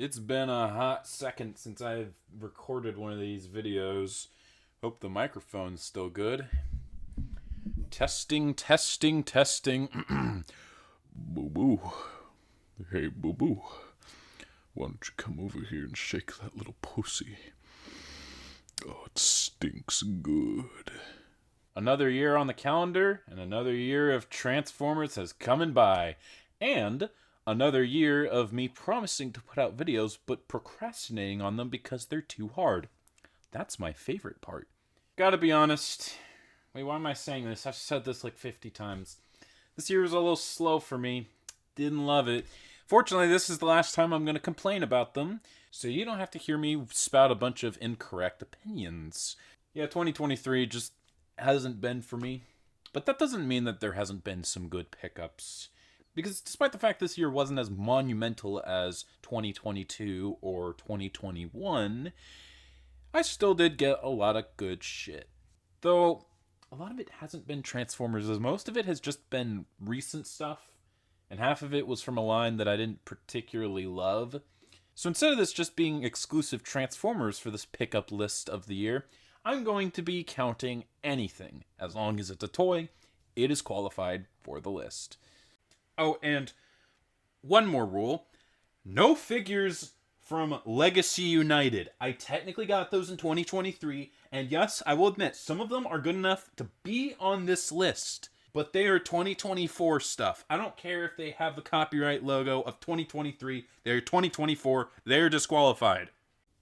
It's been a hot second since I've recorded one of these videos. Hope the microphone's still good. Testing, testing, testing. Boo boo. Hey, boo boo. Why don't you come over here and shake that little pussy? Oh, it stinks good. Another year on the calendar, and another year of Transformers has come and by. And another year of me promising to put out videos, but procrastinating on them because they're too hard. That's my favorite part. Gotta be honest. Wait, why am I saying this? I've said this like 50 times. This year was a little slow for me. Didn't love it. Fortunately, this is the last time I'm going to complain about them, so you don't have to hear me spout a bunch of incorrect opinions. Yeah, 2023 just hasn't been for me. But that doesn't mean that there hasn't been some good pickups. Because despite the fact this year wasn't as monumental as 2022 or 2021, I still did get a lot of good shit. Though, a lot of it hasn't been Transformers, as most of it has just been recent stuff, and half of it was from a line that I didn't particularly love. So instead of this just being exclusive Transformers for this pickup list of the year, I'm going to be counting anything. As long as it's a toy, it is qualified for the list. Oh, and one more rule. No figures from Legacy United. I technically got those in 2023, and yes, I will admit, some of them are good enough to be on this list, but they are 2024 stuff. I don't care if they have the copyright logo of 2023. They're 2024. They're disqualified.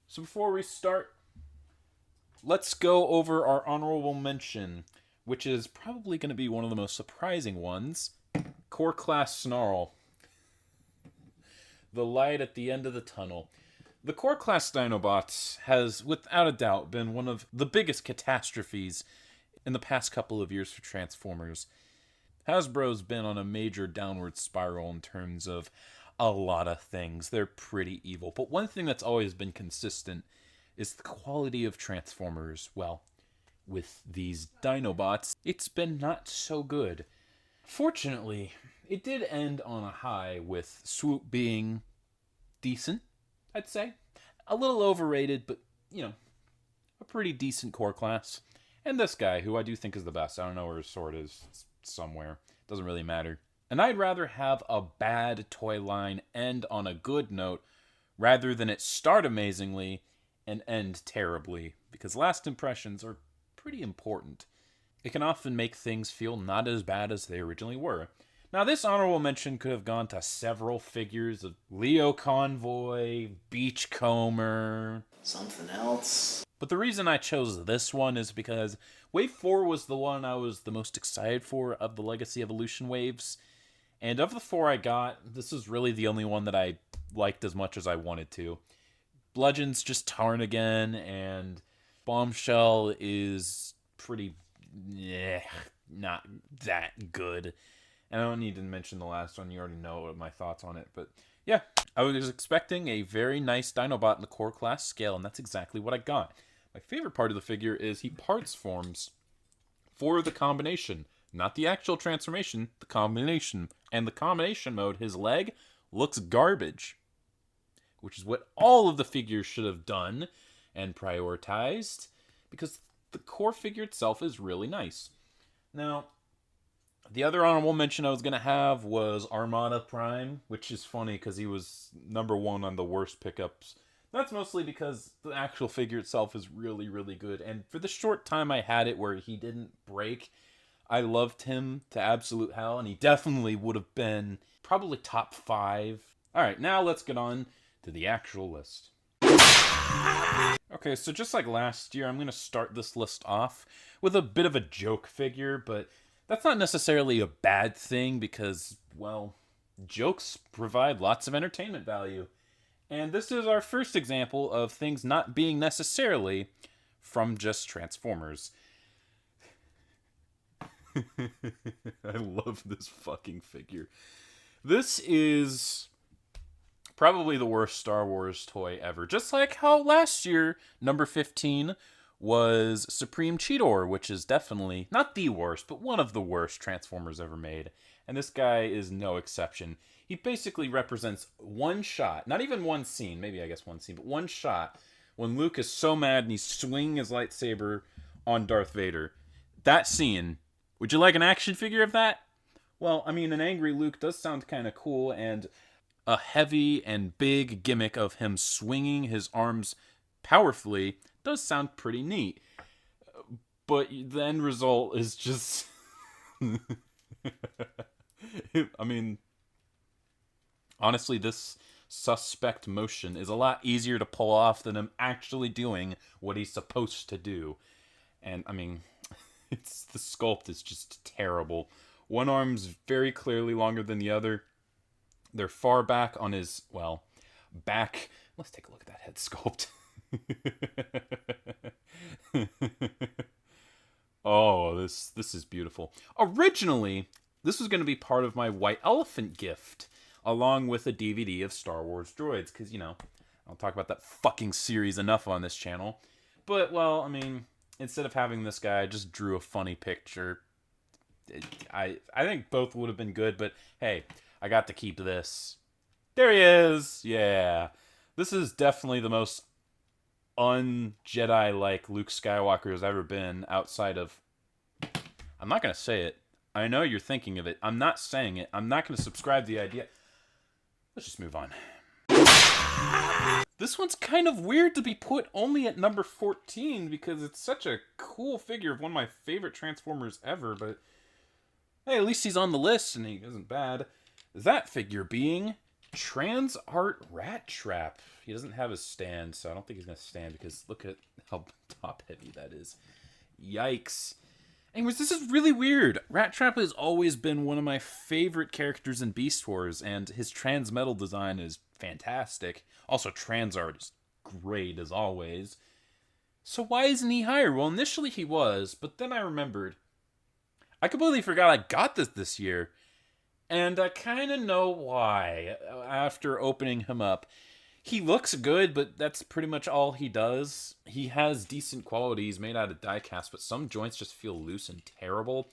So before we start, let's go over our honorable mention, which is probably going to be one of the most surprising ones. Core Class Snarl. The light at the end of the tunnel. The Core Class Dinobots has, without a doubt, been one of the biggest catastrophes in the past couple of years for Transformers. Hasbro's been on a major downward spiral in terms of a lot of things. They're pretty evil. But one thing that's always been consistent is the quality of Transformers. Well, with these Dinobots, it's been not so good. Fortunately, it did end on a high, with Swoop being decent, I'd say. A little overrated, but, you know, a pretty decent core class. And this guy, who I do think is the best. I don't know where his sword is. It's somewhere. Doesn't really matter. And I'd rather have a bad toy line end on a good note, rather than it start amazingly and end terribly, because last impressions are pretty important. It can often make things feel not as bad as they originally were. Now, this honorable mention could have gone to several figures of Leo Convoy, Beachcomber, something else. But the reason I chose this one is because Wave 4 was the one I was the most excited for of the Legacy Evolution waves. And of the four I got, this is really the only one that I liked as much as I wanted to. Bludgeon's just Tarn again, and Bombshell is pretty not that good. And I don't need to mention the last one. You already know my thoughts on it. But yeah, I was expecting a very nice Dinobot in the core class scale, and that's exactly what I got. My favorite part of the figure is he parts forms for the combination. Not the actual transformation, the combination. And the combination mode, his leg, looks garbage. Which is what all of the figures should have done and prioritized, because the core figure itself is really nice. Now, the other honorable mention I was going to have was Armada Prime, which is funny because he was number one on the worst pickups. That's mostly because the actual figure itself is really, really good. And for the short time I had it where he didn't break, I loved him to absolute hell, and he definitely would have been probably top 5. Alright, now let's get on to the actual list. Okay, so just like last year, I'm going to start this list off with a bit of a joke figure, but that's not necessarily a bad thing because, well, jokes provide lots of entertainment value. And this is our first example of things not being necessarily from just Transformers. I love this fucking figure. This is probably the worst Star Wars toy ever. Just like how last year, number 15 was Supreme Cheetor, which is definitely not the worst, but one of the worst Transformers ever made. And this guy is no exception. He basically represents one shot, not even one scene, maybe I guess one scene, but one shot when Luke is so mad and he's swinging his lightsaber on Darth Vader. That scene, would you like an action figure of that? Well, I mean, an angry Luke does sound kind of cool, and a heavy and big gimmick of him swinging his arms powerfully does sound pretty neat. But the end result is just... I mean, honestly, this suspect motion is a lot easier to pull off than him actually doing what he's supposed to do. And, I mean, the sculpt is just terrible. One arm's very clearly longer than the other. They're far back on his, well, back. Let's take a look at that head sculpt. Oh, this is beautiful. Originally, this was going to be part of my White Elephant gift, along with a DVD of Star Wars droids, because, you know, I don't talk about that fucking series enough on this channel. But, well, I mean, instead of having this guy, I just drew a funny picture. I think both would have been good, but hey, I got to keep this. There he is! Yeah. This is definitely the most un-Jedi-like Luke Skywalker has ever been outside of... I'm not going to say it. I know you're thinking of it. I'm not saying it. I'm not going to subscribe to the idea. Let's just move on. This one's kind of weird to be put only at number 14 because it's such a cool figure of one of my favorite Transformers ever, but hey, at least he's on the list and he isn't bad. That figure being Transart Rat Trap. He doesn't have his stand, so I don't think he's going to stand because look at how top heavy that is. Yikes. Anyways, this is really weird. Rat Trap has always been one of my favorite characters in Beast Wars, and his Transmetal design is fantastic. Also, Transart is great as always. So why isn't he higher? Well, initially he was, but then I remembered. I completely forgot I got this year. And I kind of know why after opening him up. He looks good, but that's pretty much all he does. He has decent qualities made out of die-cast, but some joints just feel loose and terrible.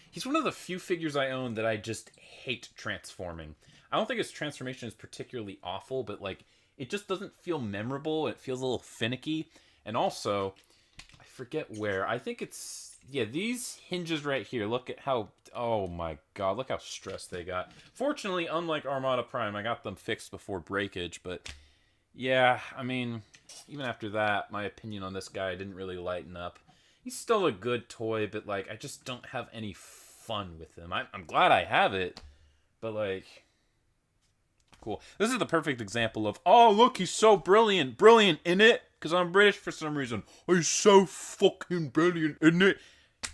He's one of the few figures I own that I just hate transforming. I don't think his transformation is particularly awful, but like it just doesn't feel memorable. It feels a little finicky. And also, I forget where. I think it's... yeah, these hinges right here, look at how... oh my god, look how stressed they got. Fortunately, unlike Armada Prime, I got them fixed before breakage, but... yeah, I mean, even after that, my opinion on this guy didn't really lighten up. He's still a good toy, but, like, I just don't have any fun with him. I'm glad I have it, but, like... cool. This is the perfect example of, oh, look, he's so brilliant. Brilliant, in it? Because I'm British for some reason. He's so fucking brilliant, isn't it?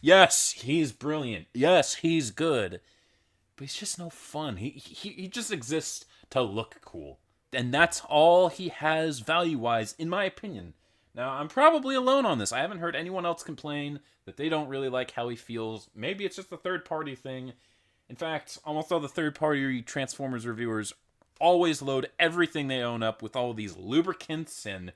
Yes, he's brilliant. Yes, he's good. But he's just no fun. He just exists to look cool. And that's all he has value-wise, in my opinion. Now, I'm probably alone on this. I haven't heard anyone else complain that they don't really like how he feels. Maybe it's just a third-party thing. In fact, almost all the third-party Transformers reviewers always load everything they own up with all of these lubricants and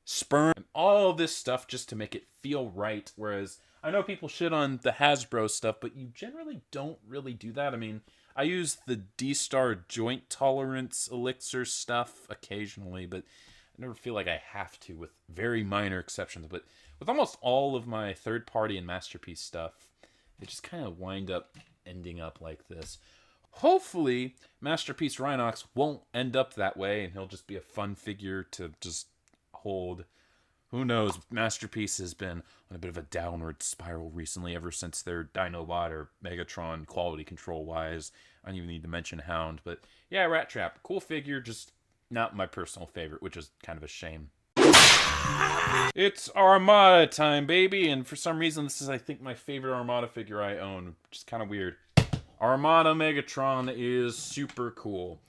sperm and all of this stuff just to make it feel right. Whereas, I know people shit on the Hasbro stuff, but you generally don't really do that. I mean... I use the D-Star joint tolerance elixir stuff occasionally, but I never feel like I have to, with very minor exceptions. But with almost all of my third-party and Masterpiece stuff, they just kind of wind up ending up like this. Hopefully, Masterpiece Rhinox won't end up that way, and he'll just be a fun figure to just hold. Who knows? Masterpiece has been on a bit of a downward spiral recently ever since their Dinobot or Megatron quality control-wise. I don't even need to mention Hound. But yeah, Rat Trap. Cool figure, just not my personal favorite, which is kind of a shame. It's Armada time, baby. And for some reason, this is, I think, my favorite Armada figure I own. Which is kind of weird. Armada Megatron is super cool.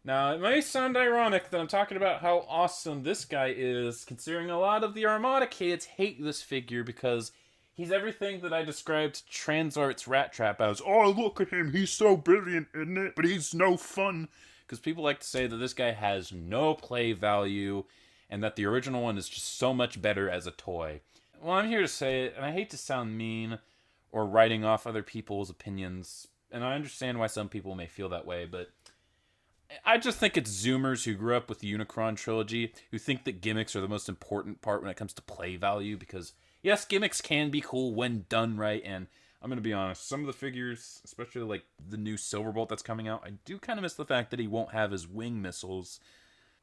Now, it may sound ironic that I'm talking about how awesome this guy is, considering a lot of the Armada kids hate this figure because he's everything that I described Transart's Rat Trap as. Oh, look at him, he's so brilliant, isn't it? But he's no fun. Because people like to say that this guy has no play value and that the original one is just so much better as a toy. Well, I'm here to say it, and I hate to sound mean or writing off other people's opinions, and I understand why some people may feel that way, but I just think it's Zoomers who grew up with the Unicron trilogy who think that gimmicks are the most important part when it comes to play value, because yes, gimmicks can be cool when done right, and I'm going to be honest, some of the figures, especially like the new Silverbolt that's coming out, I do kind of miss the fact that he won't have his wing missiles.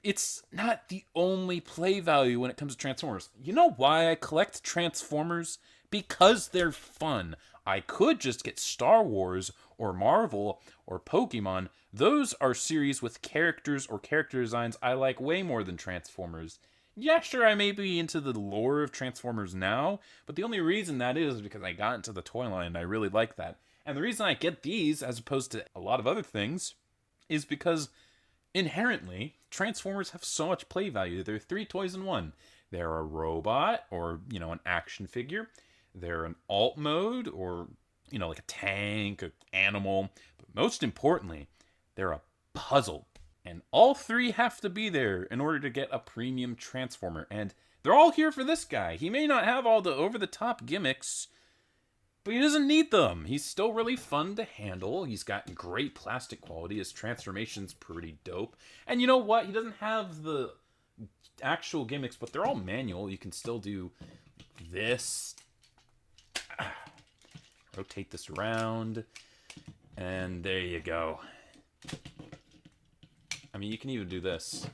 It's not the only play value when it comes to Transformers. You know why I collect Transformers? Because they're fun. I could just get Star Wars or Marvel or Pokemon. Those are series with characters or character designs I like way more than Transformers. Yeah, sure, I may be into the lore of Transformers now, but the only reason that is because I got into the toy line and I really like that. And the reason I get these, as opposed to a lot of other things, is because inherently, Transformers have so much play value. They're 3 toys in one. They're a robot, or, an action figure. They're an alt mode, or, like a tank, an animal. But most importantly, they're a puzzle. And all 3 have to be there in order to get a premium Transformer. And they're all here for this guy. He may not have all the over-the-top gimmicks, but he doesn't need them. He's still really fun to handle. He's got great plastic quality. His transformation's pretty dope. And you know what? He doesn't have the actual gimmicks, but they're all manual. You can still do this. Rotate this around. And there you go. I mean, you can even do this.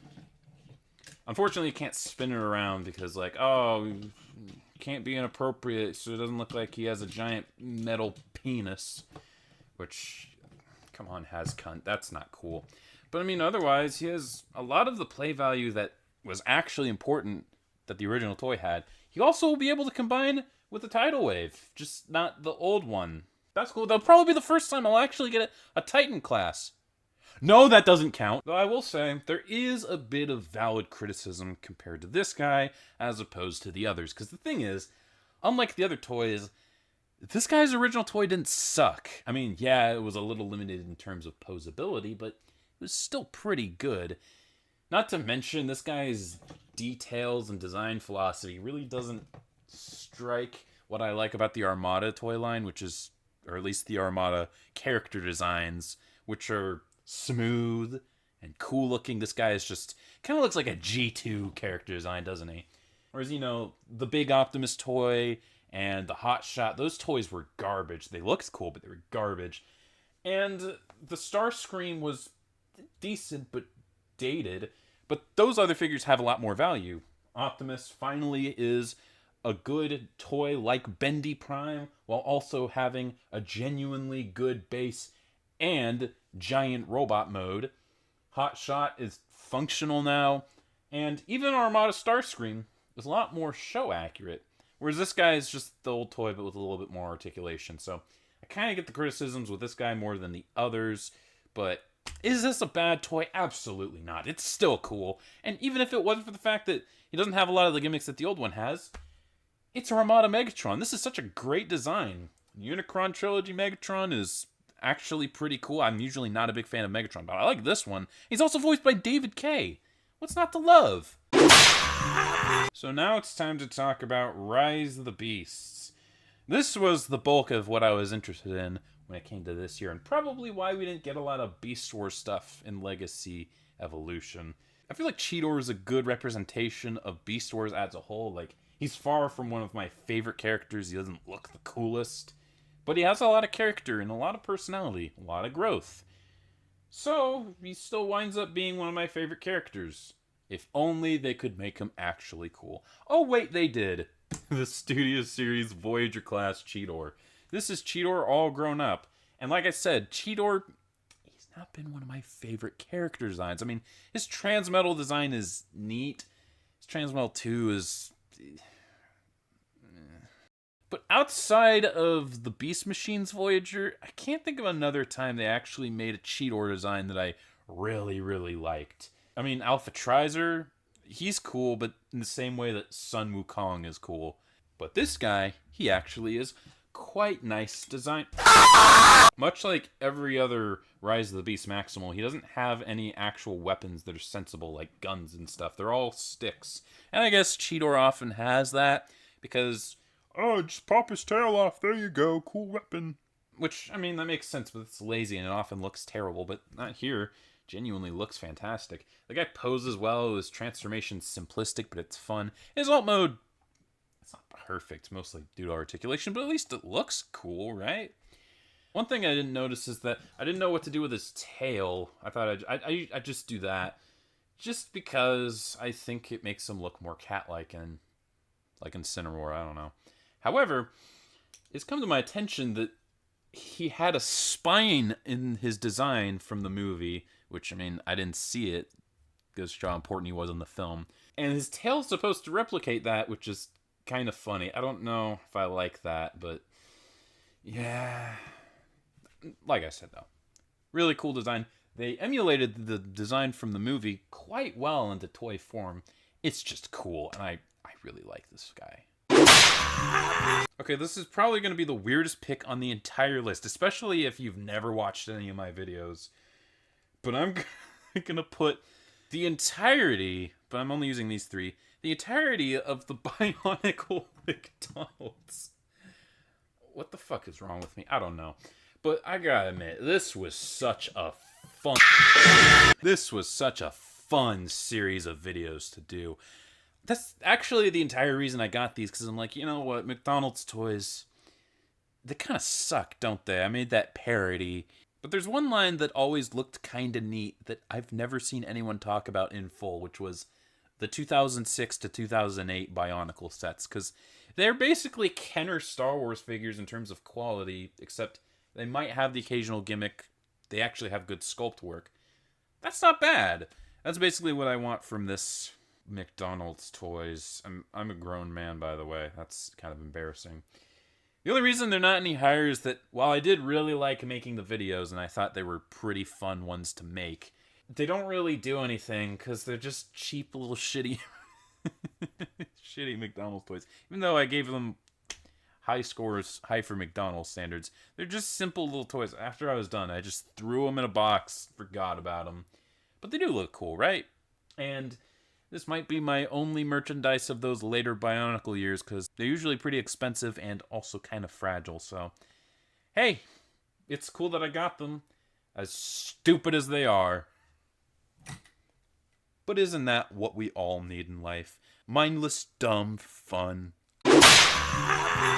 Unfortunately, you can't spin it around because, can't be inappropriate, so it doesn't look like he has a giant metal penis. Which, come on, has cunt. That's not cool. But I mean, otherwise, he has a lot of the play value that was actually important that the original toy had. He also will be able to combine with the Tidal Wave, just not the old one. That's cool. That'll probably be the first time I'll actually get a Titan class. No, that doesn't count. Though I will say, there is a bit of valid criticism compared to this guy as opposed to the others. Because the thing is, unlike the other toys, this guy's original toy didn't suck. I mean, yeah, it was a little limited in terms of posability, but it was still pretty good. Not to mention, this guy's details and design philosophy really doesn't strike what I like about the Armada toy line, which is, or at least the Armada character designs, which are smooth and cool looking. This guy is just kind of looks like a G2 character design, doesn't he? Whereas, the big Optimus toy and the Hot Shot, those toys were garbage. They looked cool, but they were garbage. And the Starscream was decent but dated, but those other figures have a lot more value. Optimus finally is a good toy like Bendy Prime, while also having a genuinely good base and giant robot mode. Hot Shot is functional now, and even Armada Starscream is a lot more show accurate, whereas this guy is just the old toy but with a little bit more articulation. So I kind of get the criticisms with this guy more than the others, but is this a bad toy? Absolutely not. It's still cool, and even if it wasn't for the fact that he doesn't have a lot of the gimmicks that the old one has, it's Armada Megatron. This is such a great design. Unicron Trilogy Megatron is actually pretty cool. I'm usually not a big fan of Megatron, but I like this one. He's also voiced by David Kaye. What's not to love? So now it's time to talk about Rise of the Beasts. This was the bulk of what I was interested in when it came to this year, and probably why we didn't get a lot of Beast Wars stuff in Legacy Evolution. I feel like Cheetor is a good representation of Beast Wars as a whole. He's far from one of my favorite characters. He doesn't look the coolest, but he has a lot of character and a lot of personality, a lot of growth. So, he still winds up being one of my favorite characters. If only they could make him actually cool. Oh wait, they did. The Studio Series Voyager class Cheetor. This is Cheetor all grown up. And like I said, Cheetor, he's not been one of my favorite character designs. I mean, his Transmetal design is neat. His Transmetal 2 is... But outside of the Beast Machines Voyager, I can't think of another time they actually made a Cheetor design that I really, really liked. I mean, Alpha Trizer, he's cool, but in the same way that Sun Wukong is cool. But this guy, he actually is quite nice design. Much like every other Rise of the Beast Maximal, he doesn't have any actual weapons that are sensible, like guns and stuff. They're all sticks. And I guess Cheetor often has that, because... oh, just pop his tail off. There you go. Cool weapon. Which, I mean, that makes sense, but it's lazy and it often looks terrible. But not here. genuinely looks fantastic. The guy poses well. His transformation's simplistic, but it's fun. His alt mode, it's not perfect, mostly due to articulation, but at least it looks cool, right? One thing I didn't notice is that I didn't know what to do with his tail. I thought I'd just do that, just because I think it makes him look more cat-like and like Incineroar. I don't know. However, it's come to my attention that he had a spine in his design from the movie, which, I mean, I didn't see it because how important he was in the film. And his tail's supposed to replicate that, which is kind of funny. I don't know if I like that, but yeah. Like I said, though, really cool design. They emulated the design from the movie quite well into toy form. It's just cool, and I really like this guy. Okay, this is probably going to be the weirdest pick on the entire list, especially if you've never watched any of my videos. But I'm going to put the entirety, but I'm only using these three, the entirety of the Bionicle McDonald's. What the fuck is wrong with me? I don't know. But I gotta admit, this was such a fun series of videos to do. That's actually the entire reason I got these, because I'm like, you know what, McDonald's toys, they kind of suck, don't they? I made that parody. But there's one line that always looked kind of neat that I've never seen anyone talk about in full, which was the 2006 to 2008 Bionicle sets, because they're basically Kenner Star Wars figures in terms of quality, except they might have the occasional gimmick. They actually have good sculpt work. That's not bad. That's basically what I want from this McDonald's toys. I'm a grown man, by the way. That's kind of embarrassing. The only reason they're not any higher is that while I did really like making the videos, and I thought they were pretty fun ones to make, they don't really do anything because they're just cheap little shitty McDonald's toys. Even though I gave them high scores, high for McDonald's standards, they're just simple little toys. After I was done, I just threw them in a box, forgot about them. But they do look cool, right? And this might be my only merchandise of those later Bionicle years, because they're usually pretty expensive and also kind of fragile. So, hey, it's cool that I got them, as stupid as they are. But isn't that what we all need in life? Mindless, dumb fun.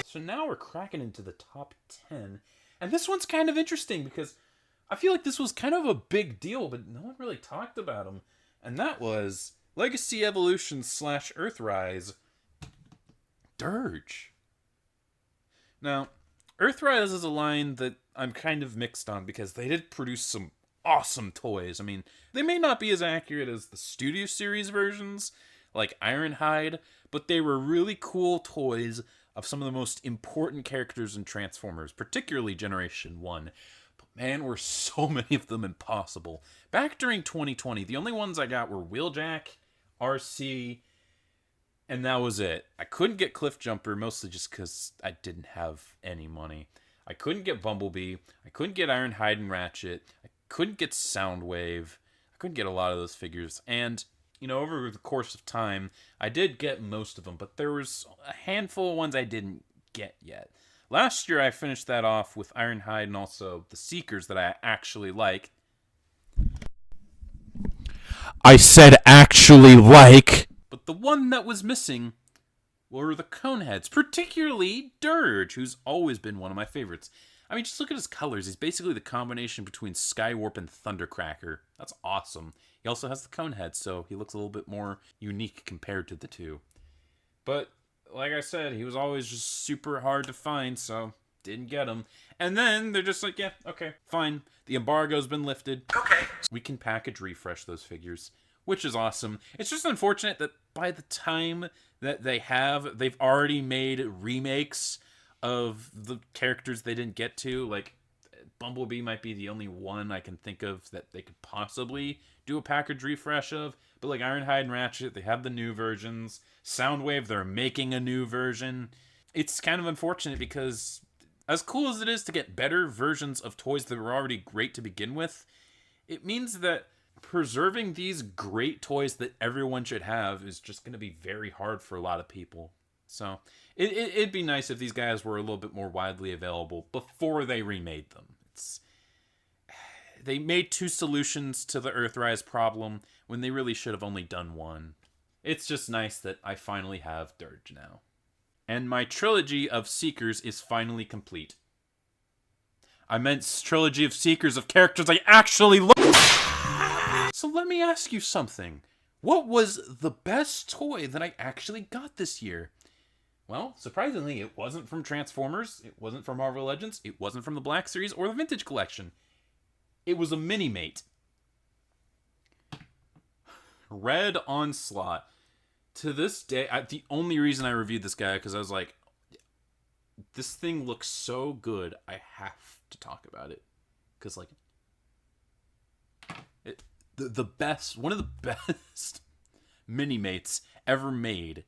So now we're cracking into the top 10. And this one's kind of interesting because I feel like this was kind of a big deal, but no one really talked about him. And that was Legacy Evolution / Earthrise Dirge. Now, Earthrise is a line that I'm kind of mixed on because they did produce some awesome toys. I mean, they may not be as accurate as the Studio Series versions, like Ironhide, but they were really cool toys of some of the most important characters in Transformers, particularly Generation 1. But man, were so many of them impossible. Back during 2020, the only ones I got were Wheeljack, RC, and that was it. I couldn't get Cliffjumper, mostly just because I didn't have any money. I couldn't get Bumblebee. I couldn't get Ironhide and Ratchet. I couldn't get Soundwave. I couldn't get a lot of those figures. And, you know, over the course of time, I did get most of them, but there was a handful of ones I didn't get yet. Last year, I finished that off with Ironhide and also the Seekers that I actually liked. I said actually like. But the one that was missing were the Coneheads, particularly Dirge, who's always been one of my favorites. I mean, just look at his colors. He's basically the combination between Skywarp and Thundercracker. That's awesome. He also has the Conehead, so he looks a little bit more unique compared to the two. But, like I said, he was always just super hard to find, so didn't get him. And then they're just like, yeah, okay, fine. The embargo's been lifted. Okay. We can package refresh those figures, which is awesome. It's just unfortunate that by the time that they've already made remakes of the characters they didn't get to. Like, Bumblebee might be the only one I can think of that they could possibly do a package refresh of. But like Ironhide and Ratchet, they have the new versions. Soundwave, they're making a new version. It's kind of unfortunate because as cool as it is to get better versions of toys that were already great to begin with, it means that preserving these great toys that everyone should have is just going to be very hard for a lot of people. So it'd be nice if these guys were a little bit more widely available before they remade them. They made 2 solutions to the Earthrise problem when they really should have only done 1. It's just nice that I finally have Dirge now. And my trilogy of Seekers is finally complete. I meant trilogy of Seekers of characters I actually love. So let me ask you something. What was the best toy that I actually got this year? Well, surprisingly, it wasn't from Transformers, it wasn't from Marvel Legends, it wasn't from the Black Series or the Vintage Collection. It was a Mini-Mate. Red Onslaught. To this day, the only reason I reviewed this guy, because I was like, this thing looks so good, I have to talk about it. Because, like, the best, one of the best Mini-Mates ever made.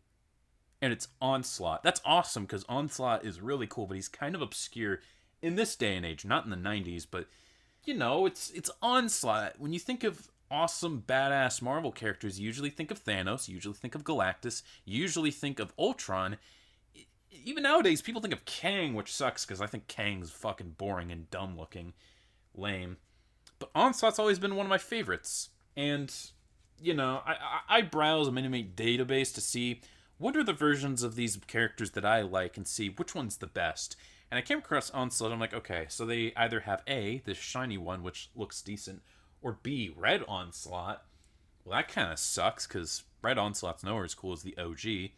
And it's Onslaught. That's awesome, because Onslaught is really cool, but he's kind of obscure in this day and age. Not in the 90s, but, you know, it's Onslaught. When you think of awesome, badass Marvel characters, you usually think of Thanos, you usually think of Galactus, you usually think of Ultron. Even nowadays, people think of Kang, which sucks, because I think Kang's fucking boring and dumb-looking. Lame. But Onslaught's always been one of my favorites. And, you know, I browse a Mini-Mate database to see what are the versions of these characters that I like and see which one's the best. And I came across Onslaught, I'm like, okay, so they either have A, this shiny one, which looks decent, or B, Red Onslaught. Well, that kind of sucks, because Red Onslaught's nowhere as cool as the OG.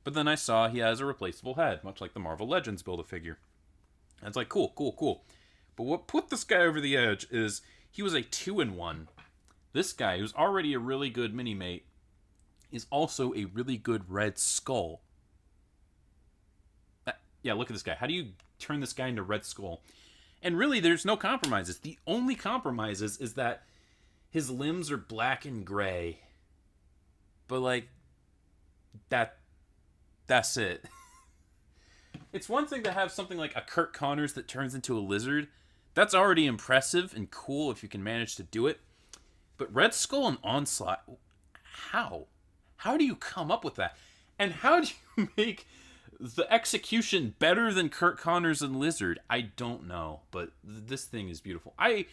But then I saw he has a replaceable head, much like the Marvel Legends Build-A-Figure. And it's like, cool, cool, cool. But what put this guy over the edge is he was a 2-in-1. This guy, who's already a really good Mini-Mate, is also a really good Red Skull. Yeah, look at this guy. How do you turn this guy into Red Skull? And really, there's no compromises. The only compromises is that his limbs are black and gray. But, like, that's it. It's one thing to have something like a Kurt Connors that turns into a lizard. That's already impressive and cool if you can manage to do it. But Red Skull and Onslaught, how? How do you come up with that? And how do you make the execution better than Kurt Connors and Lizard? I don't know, but this thing is beautiful. I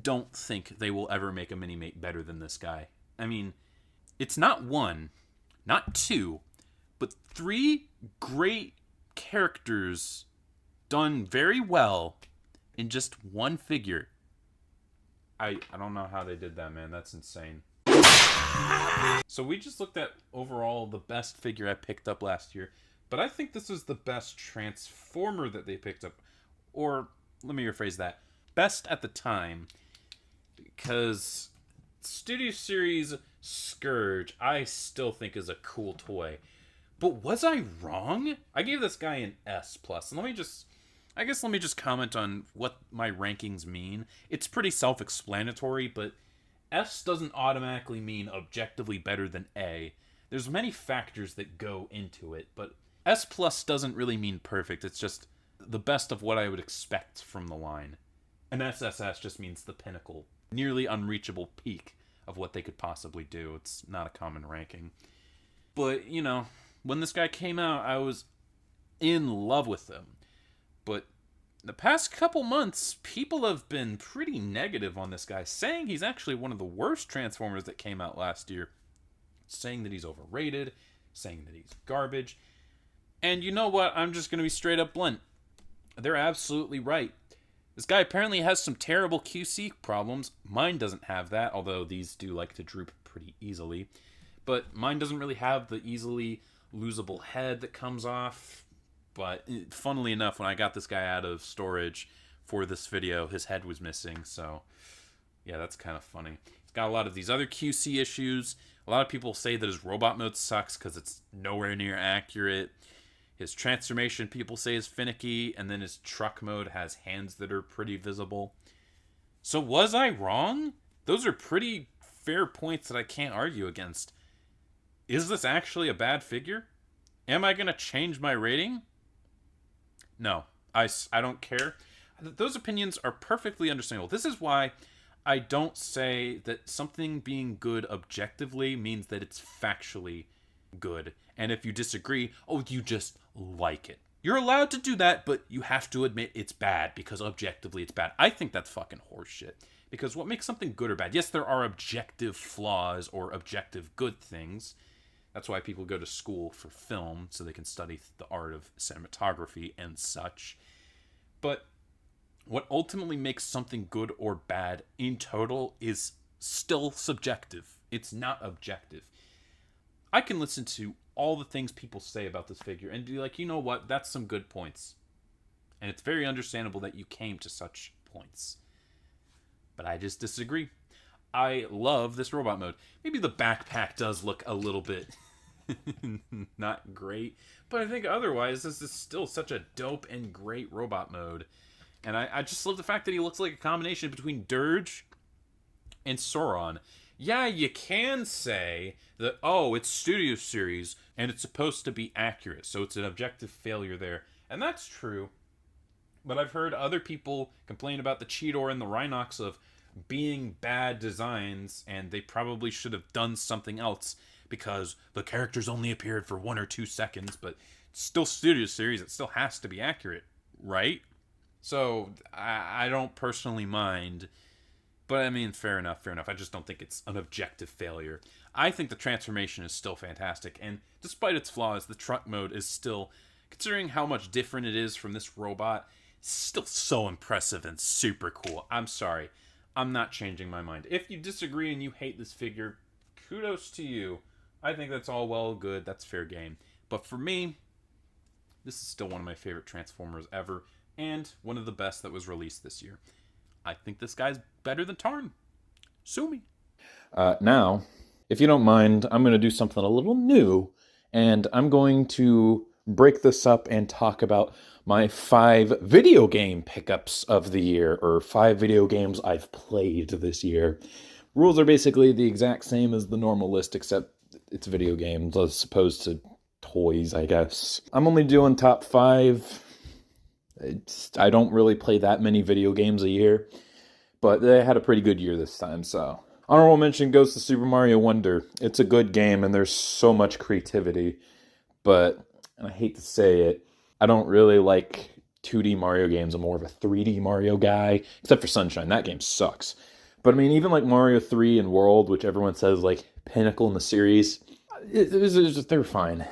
don't think they will ever make a Mini-Mate better than this guy. I mean, it's not 1, not 2, but 3 great characters done very well in just one figure. I don't know how they did that, man. That's insane. So we just looked at overall the best figure I picked up last year, but I think this is the best Transformer that they picked up. Or, let me rephrase that. Best at the time. Because Studio Series Scourge, I still think is a cool toy. But was I wrong? I gave this guy an S+. And let me just comment on what my rankings mean. It's pretty self-explanatory, but S doesn't automatically mean objectively better than A. There's many factors that go into it, but S+ doesn't really mean perfect. It's just the best of what I would expect from the line. And SSS just means the pinnacle, nearly unreachable peak of what they could possibly do. It's not a common ranking. But, you know, when this guy came out, I was in love with him. But the past couple months, people have been pretty negative on this guy, saying he's actually one of the worst Transformers that came out last year, saying that he's overrated, saying that he's garbage. And you know what? I'm just going to be straight up blunt. They're absolutely right. This guy apparently has some terrible QC problems. Mine doesn't have that, although these do like to droop pretty easily. But mine doesn't really have the easily losable head that comes off. But funnily enough, when I got this guy out of storage for this video, his head was missing. So, yeah, that's kind of funny. He's got a lot of these other QC issues. A lot of people say that his robot mode sucks because it's nowhere near accurate. His transformation, people say, is finicky. And then his truck mode has hands that are pretty visible. So was I wrong? Those are pretty fair points that I can't argue against. Is this actually a bad figure? Am I going to change my rating? No, I don't care. Those opinions are perfectly understandable. This is why I don't say that something being good objectively means that it's factually good. And if you disagree, oh, you just like it. You're allowed to do that, but you have to admit it's bad because objectively it's bad. I think that's fucking horseshit. Because what makes something good or bad? Yes, there are objective flaws or objective good things. That's why people go to school for film, so they can study the art of cinematography and such. But what ultimately makes something good or bad in total is still subjective. It's not objective. I can listen to all the things people say about this figure and be like, you know what, that's some good points. And it's very understandable that you came to such points. But I just disagree. I love this robot mode. Maybe the backpack does look a little bit not great, but I think otherwise this is still such a dope and great robot mode. And I just love the fact that he looks like a combination between Dirge and Sauron. Yeah, you can say that, oh, it's Studio Series and it's supposed to be accurate, so it's an objective failure there. And that's true. But I've heard other people complain about the Cheetor and the Rhinox of being bad designs, and they probably should have done something else because the characters only appeared for 1 or 2 seconds, but it's still Studio Series, it still has to be accurate, right? So, I don't personally mind, but I mean, fair enough. I just don't think it's an objective failure. I think the transformation is still fantastic, and despite its flaws, the truck mode is still, considering how much different it is from this robot, still so impressive and super cool. I'm sorry. I'm not changing my mind. If you disagree and you hate this figure, kudos to you. I think that's all well and good. That's fair game. But for me, this is still one of my favorite Transformers ever, and one of the best that was released this year. I think this guy's better than Tarn. Sue me. Now, if you don't mind, I'm going to do something a little new, and I'm going to break this up and talk about my 5 video game pickups of the year, or 5 video games I've played this year. Rules are basically the exact same as the normal list, except it's video games as opposed to toys, I guess. I'm only doing top 5. I don't really play that many video games a year, but they had a pretty good year this time, so. Honorable mention goes to Super Mario Wonder. It's a good game, and there's so much creativity, but, and I hate to say it, I don't really like 2D Mario games. I'm more of a 3D Mario guy, except for Sunshine. That game sucks. But I mean, even like Mario 3 and World, which everyone says like pinnacle in the series, they're fine.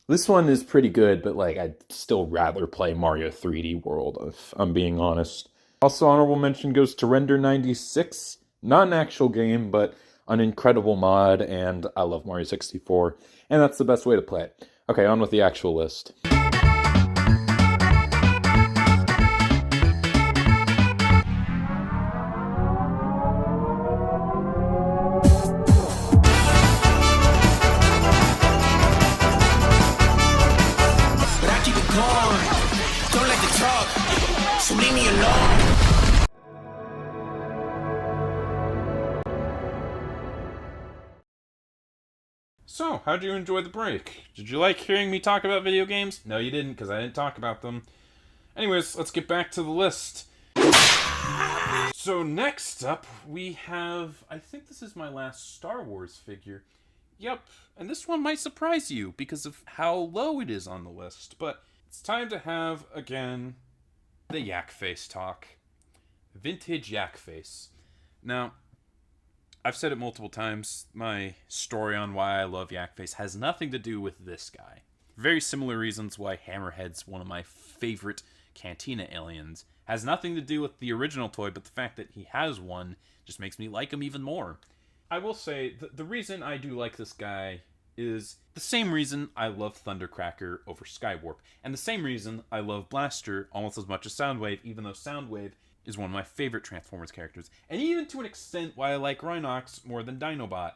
This one is pretty good, but like I'd still rather play Mario 3D World, if I'm being honest. Also, honorable mention goes to Render 96. Not an actual game, but an incredible mod, and I love Mario 64, and that's the best way to play it. Okay, on with the actual list. So, how'd you enjoy the break? Did you like hearing me talk about video games? No, you didn't, because I didn't talk about them. Anyways, let's get back to the list. So next up, we have, I think this is my last Star Wars figure. Yep, and this one might surprise you because of how low it is on the list, but it's time to have, again, the Yak Face talk. Vintage Yak Face. Now, I've said it multiple times, my story on why I love Yak Face has nothing to do with this guy. Very similar reasons why Hammerhead's one of my favorite Cantina aliens. Has nothing to do with the original toy, but the fact that he has one just makes me like him even more. I will say, the reason I do like this guy is the same reason I love Thundercracker over Skywarp, and the same reason I love Blaster almost as much as Soundwave, even though Soundwave is one of my favorite Transformers characters, and even to an extent why I like Rhinox more than Dinobot,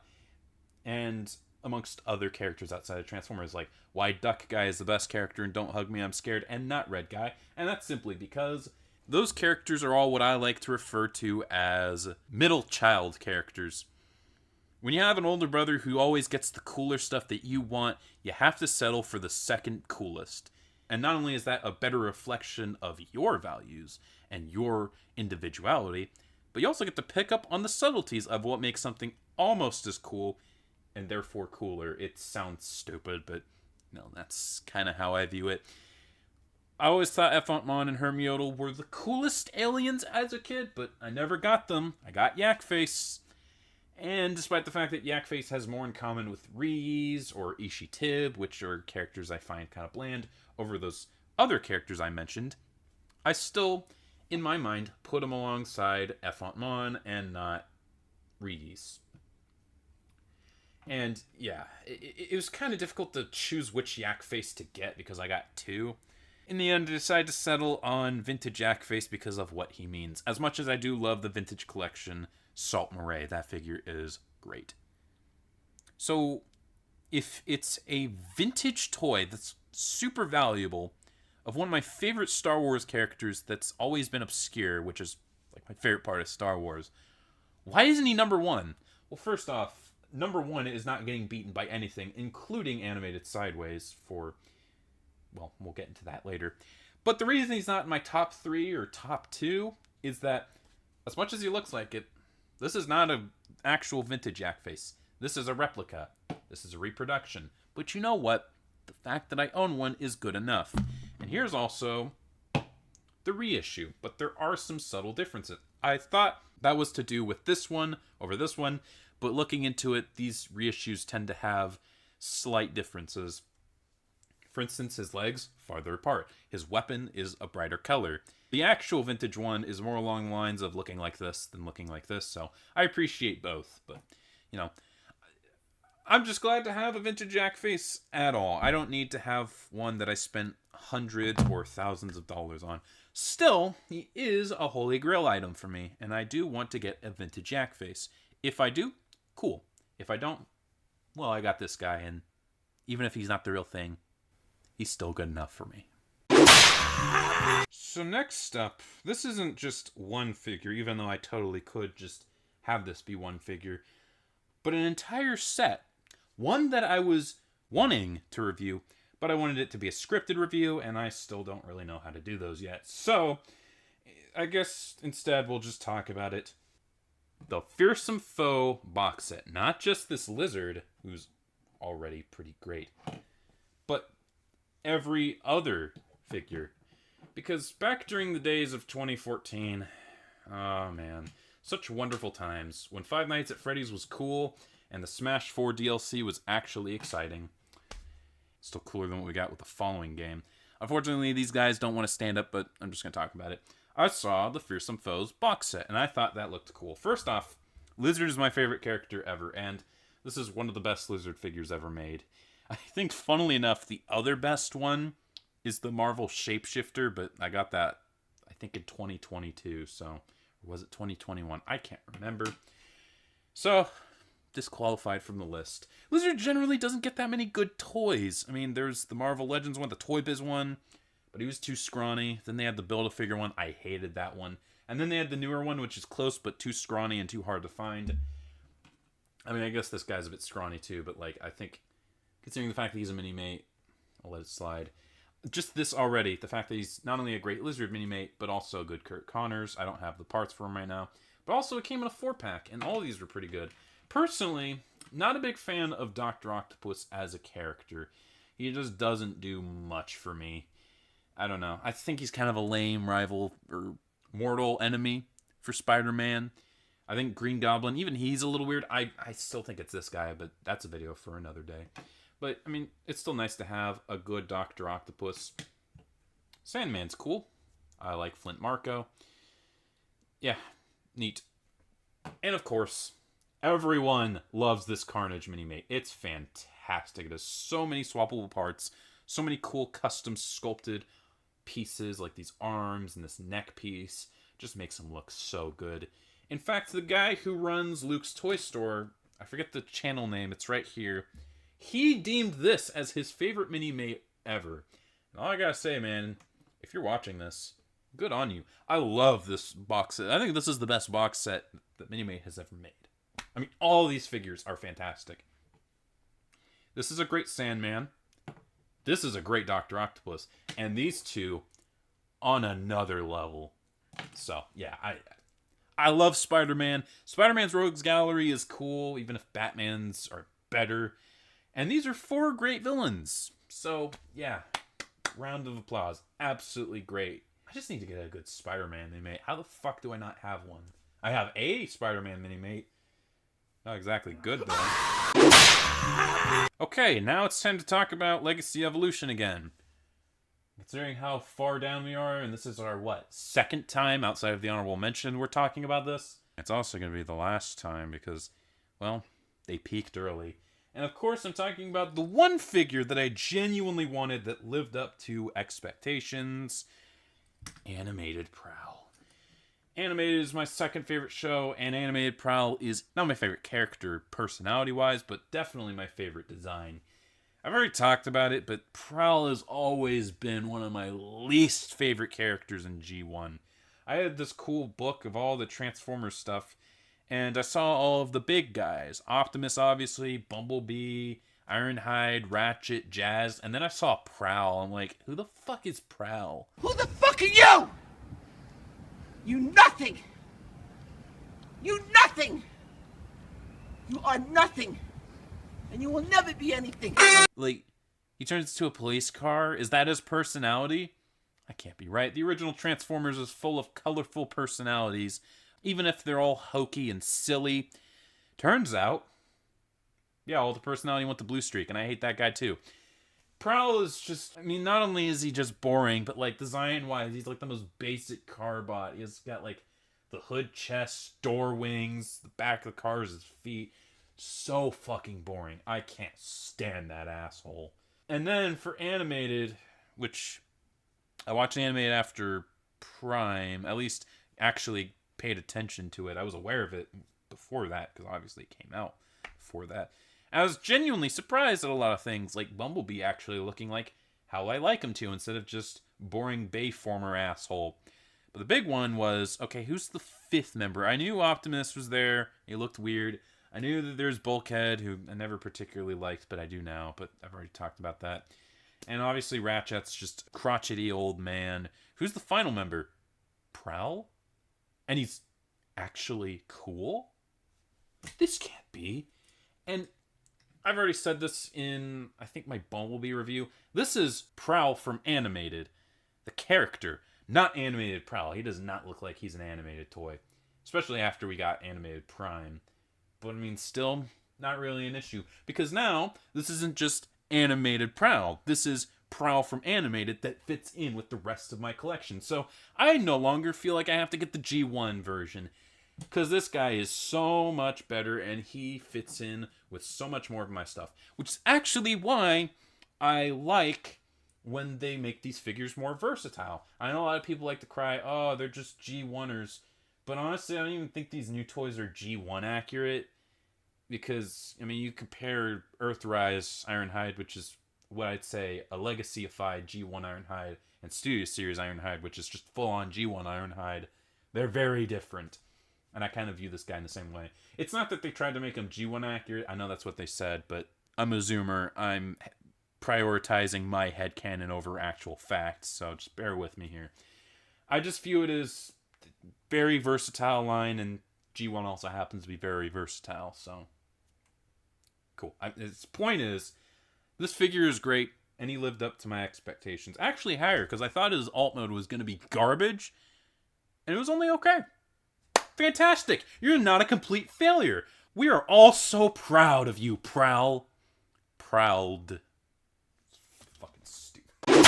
and amongst other characters outside of Transformers, like why Duck Guy is the best character in Don't Hug Me, I'm Scared, and not Red Guy, and that's simply because those characters are all what I like to refer to as middle child characters. When you have an older brother who always gets the cooler stuff that you want, you have to settle for the second coolest. And not only is that a better reflection of your values and your individuality, but you also get to pick up on the subtleties of what makes something almost as cool and therefore cooler. It sounds stupid, but no, that's kind of how I view it. I always thought Effrontmon and Hermiodel were the coolest aliens as a kid, but I never got them. I got Yakface. And despite the fact that Yakface has more in common with Reese or Ishitib, which are characters I find kind of bland, over those other characters I mentioned, I still, in my mind, put him alongside Effrontmon and not Reese. And yeah, it was kind of difficult to choose which Yakface to get because I got two. In the end, I decided to settle on Vintage Yakface because of what he means. As much as I do love the Vintage Collection Salt Murray, that figure is great. So, if it's a vintage toy that's super valuable of one of my favorite Star Wars characters that's always been obscure, which is like my favorite part of Star Wars, why isn't he number one? Well, first off, number one is not getting beaten by anything, including animated Sideways for... well, we'll get into that later. But the reason he's not in my top 3 or top 2 is that, as much as he looks like it, this is not an actual vintage Yakface. This is a replica. This is a reproduction. But you know what? The fact that I own one is good enough. And here's also the reissue. But there are some subtle differences. I thought that was to do with this one over this one. But looking into it, these reissues tend to have slight differences. For instance, his legs farther apart. His weapon is a brighter color. The actual vintage one is more along the lines of looking like this than looking like this, so I appreciate both. But, you know, I'm just glad to have a vintage Yakface at all. I don't need to have one that I spent hundreds or thousands of dollars on. Still, he is a holy grail item for me, and I do want to get a vintage Yakface. If I do, cool. If I don't, well, I got this guy, and even if he's not the real thing, he's still good enough for me. So next up, this isn't just one figure, even though I totally could just have this be one figure, but an entire set. One that I was wanting to review, but I wanted it to be a scripted review, and I still don't really know how to do those yet. So, I guess instead we'll just talk about it. The Fearsome Foe box set. Not just this lizard, who's already pretty great, but every other figure. Because back during the days of 2014, oh man, such wonderful times when Five Nights at Freddy's was cool and the Smash 4 DLC was actually exciting. Still cooler than what we got with the following game. Unfortunately, these guys don't want to stand up, but I'm just going to talk about it. I saw the Fearsome Foes box set, and I thought that looked cool. First off, Lizard is my favorite character ever, and this is one of the best Lizard figures ever made. I think, funnily enough, the other best one is the Marvel Shapeshifter, but I got that, I think, in 2022, so... or was it 2021? I can't remember. So, disqualified from the list. Lizard generally doesn't get that many good toys. I mean, there's the Marvel Legends one, the Toy Biz one, but he was too scrawny. Then they had the Build-A-Figure one. I hated that one. And then they had the newer one, which is close, but too scrawny and too hard to find. I mean, I guess this guy's a bit scrawny too, but, like, I think, considering the fact that he's a mini-mate, I'll let it slide. Just this already, the fact that he's not only a great Lizard mini-mate, but also a good Kurt Connors. I don't have the parts for him right now. But also, it came in a 4-pack, and all of these were pretty good. Personally, not a big fan of Dr. Octopus as a character. He just doesn't do much for me. I don't know. I think he's kind of a lame rival or mortal enemy for Spider-Man. I think Green Goblin, even he's a little weird. I still think it's this guy, but that's a video for another day. But, I mean, it's still nice to have a good Dr. Octopus. Sandman's cool. I like Flint Marko. Yeah, neat. And, of course, everyone loves this Carnage mini-mate. It's fantastic. It has so many swappable parts, so many cool custom sculpted pieces, like these arms and this neck piece. Just makes him look so good. In fact, the guy who runs Luke's Toy Store, I forget the channel name, it's right here, he deemed this as his favorite mini-mate ever. And all I gotta say, man, if you're watching this, good on you. I love this box set. I think this is the best box set that Mini-Mate has ever made. I mean, all these figures are fantastic. This is a great Sandman. This is a great Dr. Octopus. And these two on another level. So, yeah, I love Spider-Man. Spider-Man's Rogues Gallery is cool, even if Batman's are better. And these are 4 great villains. So, yeah, round of applause. Absolutely great. I just need to get a good Spider-Man mini-mate. How the fuck do I not have one? I have a Spider-Man mini-mate. Not exactly good, though. Okay, now it's time to talk about Legacy Evolution again. Considering how far down we are, and this is our, second time outside of the honorable mention we're talking about this? It's also going to be the last time because, well, they peaked early. And of course, I'm talking about the one figure that I genuinely wanted that lived up to expectations. Animated Prowl. Animated is my second favorite show, and Animated Prowl is not my favorite character personality-wise, but definitely my favorite design. I've already talked about it, but Prowl has always been one of my least favorite characters in G1. I had this cool book of all the Transformers stuff, and I saw all of the big guys. Optimus, obviously, Bumblebee, Ironhide, Ratchet, Jazz, and then I saw Prowl. I'm like, who the fuck is Prowl? Who the fuck are you? You nothing. You nothing. You are nothing. And you will never be anything. Like, he turns into a police car? Is that his personality? I can't be right. The original Transformers is full of colorful personalities, even if they're all hokey and silly. Turns out, yeah, all the personality went to Blue Streak, and I hate that guy too. Prowl is just, I mean, not only is he just boring, but like design-wise, he's like the most basic car bot. He's got like the hood chest, door wings, the back of the car is his feet. So fucking boring. I can't stand that asshole. And then for animated, which I watched animated after Prime, at least actually paid attention to it. I was aware of it before that, because obviously it came out before that. I was genuinely surprised at a lot of things, like Bumblebee actually looking like how I like him to, instead of just boring Bayformer asshole. But the big one was, okay, who's the fifth member? I knew Optimus was there. He looked weird. I knew that there's Bulkhead, who I never particularly liked, but I do now, but I've already talked about that. And obviously Ratchet's just a crotchety old man. Who's the final member? Prowl? And he's actually cool? This can't be. And I've already said this in, I think, my Bumblebee review. This is Prowl from Animated. The character, not Animated Prowl. He does not look like he's an animated toy. Especially after we got Animated Prime. But, I mean, still, not really an issue. Because now, this isn't just Animated Prowl. This is Prowl from Animated that fits in with the rest of my collection. So, I no longer feel like I have to get the G1 version. Because this guy is so much better, and he fits in with so much more of my stuff. Which is actually why I like when they make these figures more versatile. I know a lot of people like to cry, oh, they're just G1ers. But honestly, I don't even think these new toys are G1 accurate. Because, I mean, you compare Earthrise Ironhide, which is what I'd say a legacy-ified G1 Ironhide, and Studio Series Ironhide, which is just full-on G1 Ironhide. They're very different. And I kind of view this guy in the same way. It's not that they tried to make him G1 accurate. I know that's what they said, but I'm a zoomer. I'm prioritizing my headcanon over actual facts, so just bear with me here. I just view it as very versatile line, and G1 also happens to be very versatile, so cool. His point is, this figure is great, and he lived up to my expectations. Actually higher, because I thought his alt mode was going to be garbage, and it was only okay. Fantastic! You're not a complete failure. We are all so proud of you, Prowl. Proud. Fucking stupid.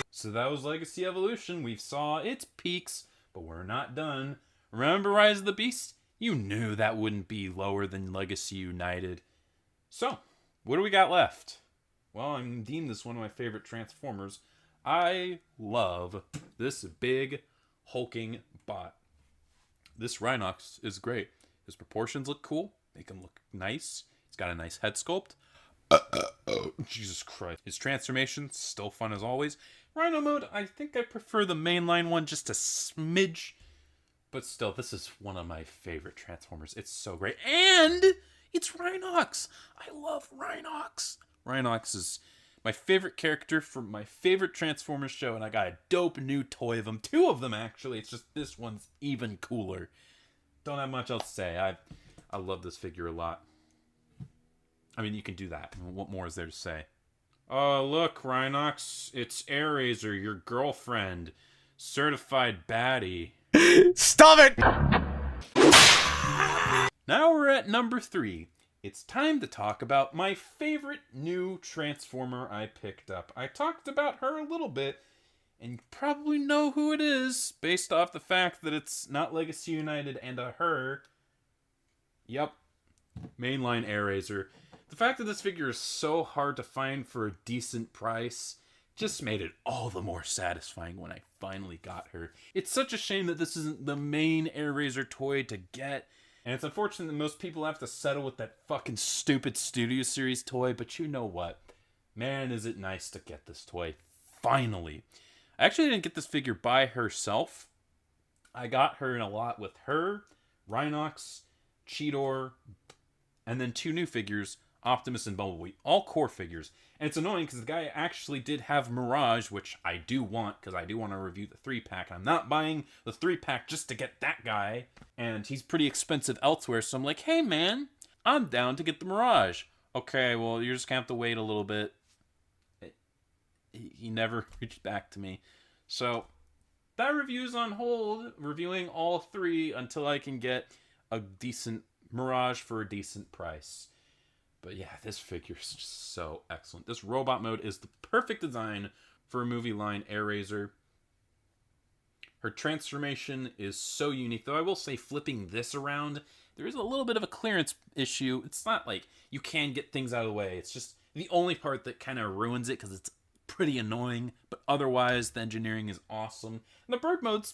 So that was Legacy Evolution. We saw its peaks, but we're not done. Remember Rise of the Beast? You knew that wouldn't be lower than Legacy United. So, what do we got left? Well, I'm deemed this one of my favorite Transformers. I love this big, hulking bot. This Rhinox is great. His proportions look cool. Make him look nice. He's got a nice head sculpt. Oh, Jesus Christ. His transformation's still fun as always. Rhino mode, I think I prefer the mainline one just a smidge. But still, this is one of my favorite Transformers. It's so great. And it's Rhinox. I love Rhinox. Rhinox is my favorite character from my favorite Transformers show, and I got a dope new toy of them. 2 of them, actually. It's just this one's even cooler. Don't have much else to say. I love this figure a lot. I mean, you can do that. What more is there to say? Look, Rhinox, it's Airazor, your girlfriend. Certified baddie. Stop it! Now we're at number 3. It's time to talk about my favorite new Transformer I picked up. I talked about her a little bit, and you probably know who it is, based off the fact that it's not Legacy United and a her. Yep, mainline Airazor. The fact that this figure is so hard to find for a decent price just made it all the more satisfying when I finally got her. It's such a shame that this isn't the main Airazor toy to get, and it's unfortunate that most people have to settle with that fucking stupid Studio Series toy, but you know what? Man, is it nice to get this toy. Finally. I actually didn't get this figure by herself. I got her in a lot with her, Rhinox, Cheetor, and then 2 new figures, Optimus and Bumblebee, all core figures. And it's annoying because the guy actually did have Mirage, which I do want, because I do want to review the 3-pack. I'm not buying the 3-pack just to get that guy, and he's pretty expensive elsewhere, so I'm like, hey man, I'm down to get the Mirage. Okay, well, you're just going to have to wait a little bit. He never reached back to me. So, that review's on hold, reviewing all 3 until I can get a decent Mirage for a decent price. But yeah, this figure is just so excellent. This robot mode is the perfect design for a movie line Airazor. Her transformation is so unique, though I will say flipping this around, there is a little bit of a clearance issue. It's not like you can get things out of the way. It's just the only part that kind of ruins it because it's pretty annoying. But otherwise, the engineering is awesome. And the bird mode's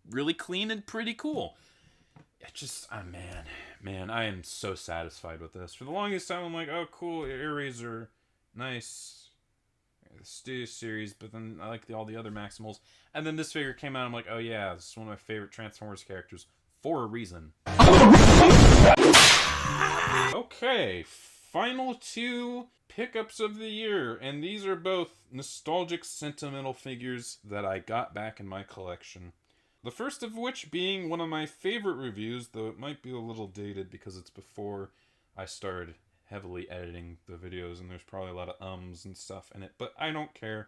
really clean and pretty cool. It just, man, I am so satisfied with this. For the longest time, I'm like, oh, cool, Airazor, nice, Studio Series, but then I like all the other Maximals. And then this figure came out, I'm like, oh yeah, this is one of my favorite Transformers characters, for a reason. Okay, final 2 pickups of the year, and these are both nostalgic, sentimental figures that I got back in my collection. The first of which being one of my favorite reviews, though it might be a little dated because it's before I started heavily editing the videos and there's probably a lot of ums and stuff in it, but I don't care.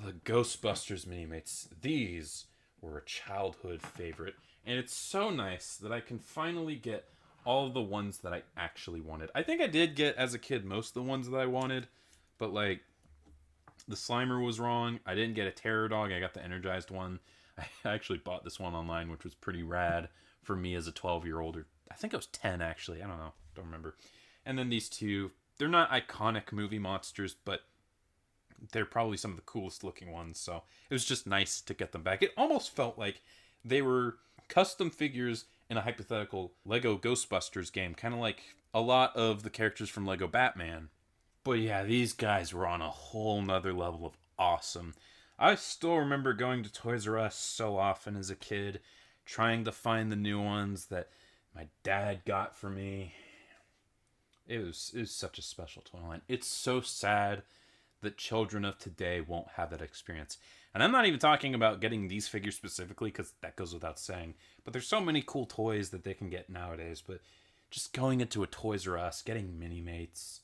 The Ghostbusters Minimates. These were a childhood favorite, and it's so nice that I can finally get all of the ones that I actually wanted. I think I did get, as a kid, most of the ones that I wanted, but like, the Slimer was wrong. I didn't get a Terror Dog. I got the Energized one. I actually bought this one online, which was pretty rad for me as a 12-year-old. Or I think I was 10, actually. I don't know. Don't remember. And then these 2, they're not iconic movie monsters, but they're probably some of the coolest looking ones. So it was just nice to get them back. It almost felt like they were custom figures in a hypothetical Lego Ghostbusters game. Kind of like a lot of the characters from Lego Batman. But yeah, these guys were on a whole nother level of awesome. I still remember going to Toys R Us so often as a kid, trying to find the new ones that my dad got for me. It was such a special toy line. It's so sad that children of today won't have that experience. And I'm not even talking about getting these figures specifically, because that goes without saying. But there's so many cool toys that they can get nowadays. But just going into a Toys R Us, getting Minimates,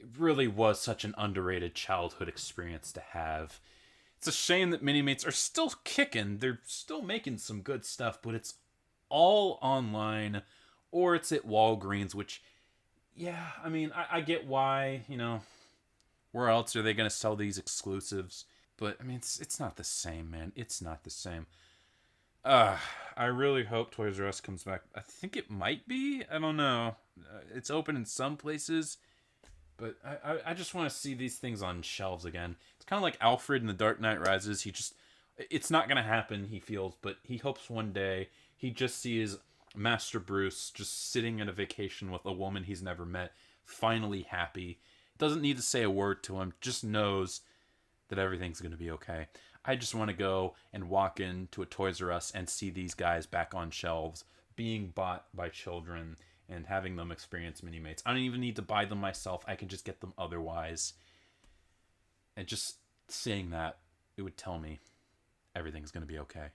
it really was such an underrated childhood experience to have. It's a shame that Minimates are still kicking. They're still making some good stuff, but it's all online, or it's at Walgreens, which, yeah, I mean, I get why, you know, where else are they going to sell these exclusives? But, I mean, it's not the same, man. It's not the same. I really hope Toys R Us comes back. I think it might be. I don't know. It's open in some places. But I just want to see these things on shelves again. It's kind of like Alfred in The Dark Knight Rises. It's not going to happen, he feels, but he hopes one day he just sees Master Bruce just sitting at a vacation with a woman he's never met, finally happy. Doesn't need to say a word to him, just knows that everything's going to be okay. I just want to go and walk into a Toys R Us and see these guys back on shelves, being bought by children, and having them experience Minimates. I don't even need to buy them myself. I can just get them otherwise. And just seeing that, it would tell me everything's going to be okay.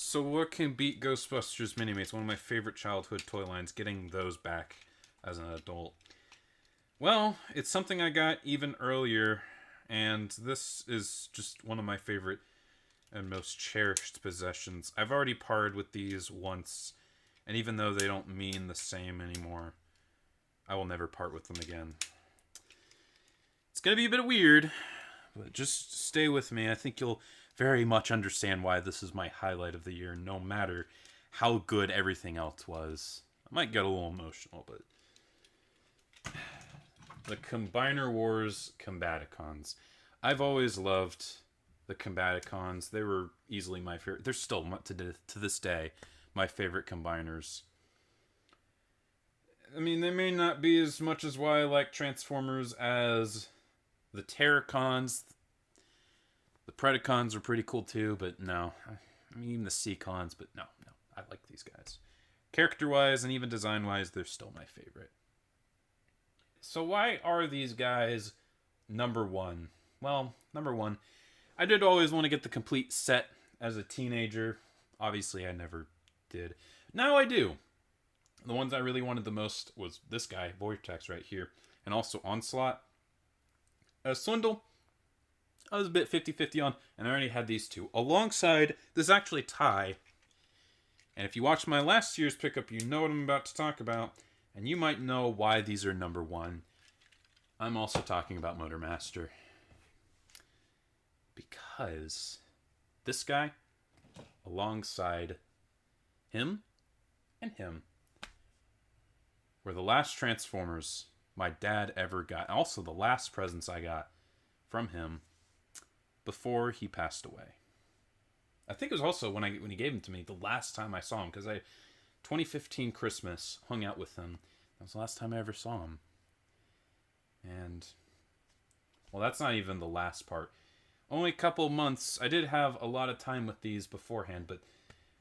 So what can beat Ghostbusters Minimates? One of my favorite childhood toy lines. Getting those back as an adult. Well, it's something I got even earlier, and this is just one of my favorite and most cherished possessions. I've already parted with these once, and even though they don't mean the same anymore, I will never part with them again. It's gonna be a bit weird, but just stay with me. I think you'll very much understand why this is my highlight of the year, no matter how good everything else was. I might get a little emotional, but... The Combiner Wars Combaticons. I've always loved the Combaticons. They were easily my favorite. They're still, to this day, my favorite combiners. I mean, they may not be as much as why I like Transformers as the Terracons. The Predacons are pretty cool too, but no. I mean, even the Seacons, but no. I like these guys. Character-wise and even design-wise, they're still my favorite. So why are these guys number one? Well, number one, I did always want to get the complete set as a teenager. Obviously, I never did. Now I do. The ones I really wanted the most was this guy, Vortex, right here. And also Onslaught. Swindle, I was a bit 50-50 on, and I already had these two. Alongside, this is actually tie. And if you watched my last year's pickup, you know what I'm about to talk about. And you might know why these are number one. I'm also talking about Motormaster. Because this guy, alongside him and him, were the last Transformers my dad ever got. Also the last presents I got from him before he passed away. I think it was also when he gave them to me, the last time I saw him, because 2015 Christmas, hung out with him. That was the last time I ever saw him. And, well, that's not even the last part. Only a couple of months. I did have a lot of time with these beforehand, but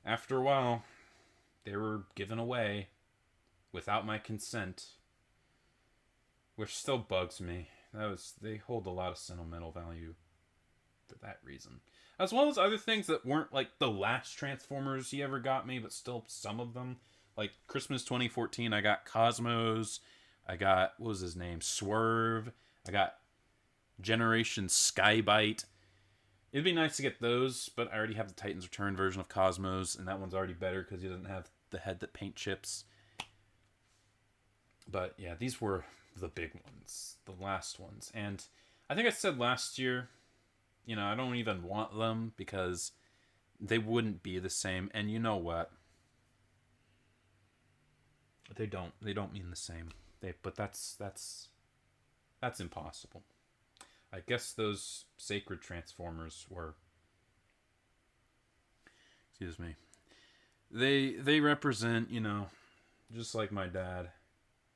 after a while, they were given away without my consent, which still bugs me. They hold a lot of sentimental value for that reason. As well as other things that weren't like the last Transformers he ever got me, but still some of them. Like Christmas 2014, I got Cosmos. I got, what was his name? Swerve. I got Generation Skybite. It'd be nice to get those, but I already have the Titans Return version of Cosmos, and that one's already better because he doesn't have the head that paint chips. But yeah, these were the big ones, the last ones. And I think I said last year, I don't even want them because they wouldn't be the same. And you know what? They don't mean the same. But that's impossible. I guess those sacred Transformers were, excuse me, they represent, just like my dad.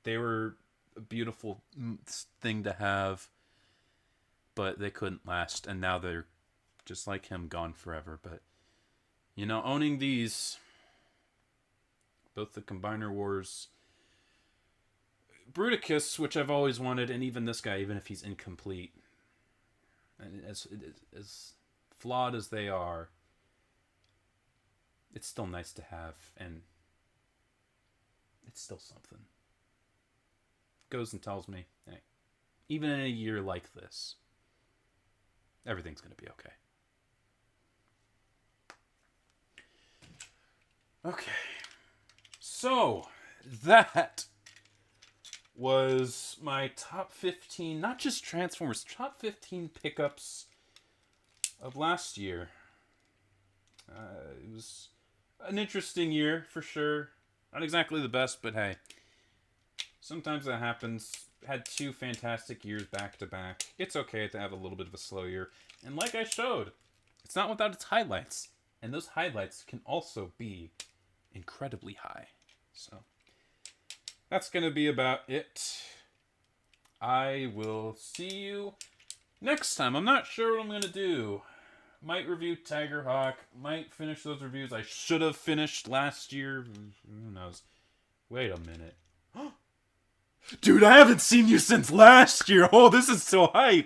They were a beautiful thing to have, but they couldn't last, and now they're just like him, gone forever. But owning these, both the Combiner Wars, Bruticus, which I've always wanted, and even this guy, even if he's incomplete, and as flawed as they are, it's still nice to have, and it's still something. Goes and tells me, hey, even in a year like this, everything's going to be okay. Okay. So, that was my top 15, not just Transformers, top 15 pickups of last year. It was an interesting year, for sure. Not exactly the best, but hey, sometimes that happens. Had 2 fantastic years back to back. It's okay to have a little bit of a slow year. And like I showed, it's not without its highlights. And those highlights can also be incredibly high. So, that's going to be about it. I will see you next time. I'm not sure what I'm going to do. Might review Tiger Hawk. Might finish those reviews I should have finished last year. Who knows? Wait a minute. Dude, I haven't seen you since last year. Oh, this is so hype.